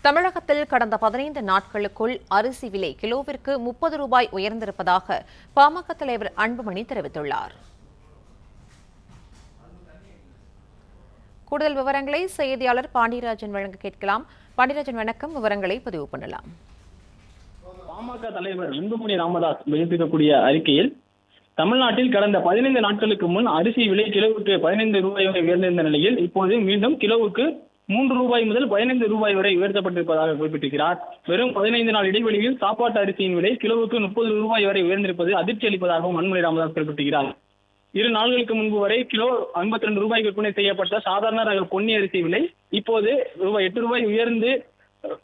தமிழகத்தில் கடந்த 15 நாட்களுக்குள் அரிசி விலை கிலோவிற்கு 30 ரூபாய் உயர்ந்திருப்பதாக பாமக தலைவர் அன்புமணி தெரிவித்துள்ளார். கூடுதல் விவரங்களை செய்தியாளர் பாண்டியராஜன் வழங்க கேட்கலாம். பாண்டியராஜன், வணக்கம். விவரங்களை பதிவு பண்ணலாம். பாமக தலைவர் அன்புமணி ராமதாஸ் வெளியிட்டிருக்கக்கூடிய அறிக்கையில், தமிழ்நாட்டில் கடந்த 15 நாட்களுக்கு முன் அரிசி விலை கிலோவுக்கு 15 ரூபாய் வரை உயர்ந்திருந்த நிலையில் இப்போது மீண்டும் கிலோவுக்கு 3 ரூபாய் முதல் 15 ரூபாய் வரை உயர்த்தப்பட்டிருப்பதாக குறிப்பிட்டிருக்கிறார். வெறும் 15 நாள் இடைவெளியில் சாப்பாட்டு அரிசியின் விலை கிலோவுக்கு 30 ரூபாய் வரை உயர்ந்திருப்பது அதிர்ச்சி அளிப்பதாகவும் அன்புமணி ராமதாஸ் குறிப்பிட்டிருக்கிறார். 2 நாட்களுக்கு முன்பு வரை கிலோ 52 ரூபாய்க்கு விற்பனை செய்யப்பட்ட சாதாரண ரக பொன்னி அரிசி விலை இப்போது ₹8 உயர்ந்து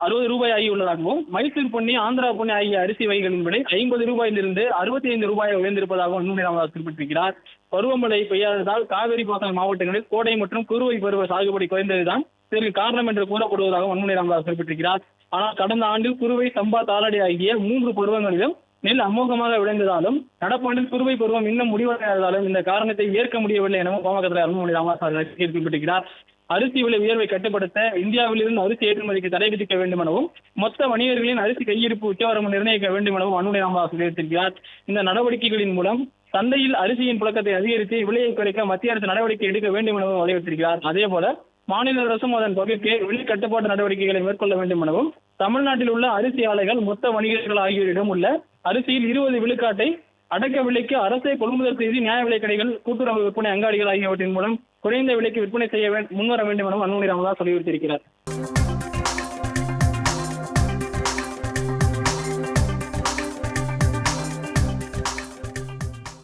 60 ரூபாய் ஆகியுள்ளதாகவும், மைசூர் பொன்னி, ஆந்திரா பொன்னி ஆகிய அரிசி வகைகளின் விலை 50 ரூபாயிலிருந்து 65 ரூபாய் உயர்ந்திருப்பதாகவும் அன்புமணி ராமதாஸ் குறிப்பிட்டிருக்கிறார். பருவமழை பெய்யாததால் காவிரி பாசன மாவட்டங்களில் கோடை மற்றும் குறுவை பருவ சாகுபடி குறைந்ததுதான் இதற்கு காரணம் என்று கூறப்படுவதாகவும் அன்புமணி ராமதாஸ் குறிப்பிட்டிருக்கிறார். ஆனால் கடந்த ஆண்டில் குறுவை, சம்பா, தாளடி ஆகிய 3 பருவங்களிலும் நெல் அமோகமாக விளைந்ததாலும் நடப்பாண்டில் குறுவை பருவம் இன்னும் முடிவடையாததாலும் இந்த காரணத்தை ஏற்க முடியவில்லை எனவும் பாமக தலைவர் அன்புமணி ராமதாஸ் குறிப்பிட்டிருக்கிறார். அரிசி விலை உயர்வை கட்டுப்படுத்த இந்தியாவிலிருந்து அரிசி ஏற்றுமதிக்கு தடை விதிக்க வேண்டும் எனவும், மொத்த வணிகர்களின் அரிசி கையிருப்பு உச்சவரம்பு நிர்ணயிக்க வேண்டும் எனவும் அன்புமணி ராமதாஸ் தெரிவித்திருக்கிறார். இந்த நடவடிக்கைகளின் மூலம் சந்தையில் அரிசியின் புழக்கத்தை அதிகரித்து விலையை குறைக்க மத்திய அரசு நடவடிக்கை எடுக்க வேண்டும் எனவும் வலியுறுத்தியிருக்கிறார். அதேபோல மாநில அரசும் அதன் பகுதிக்கு விலை கட்டுப்பாட்டு நடவடிக்கைகளை மேற்கொள்ள வேண்டும் எனவும், தமிழ்நாட்டில் உள்ள அரிசி ஆலைகள், மொத்த வணிகர்கள் ஆகியோரிடம் உள்ள அரிசியில் 20 விழுக்காட்டை அடக்க விலைக்கு அரசை கொள்முதல் செய்து நியாய விலை கடைகள், கூட்டுறவு விற்பனை அங்காடிகள் ஆகியவற்றின் மூலம் குறைந்த விலைக்கு விற்பனை செய்ய முன்வர வேண்டும் எனவும் அன்புமணி ராமதாஸ் வலியுறுத்தியிருக்கிறார்.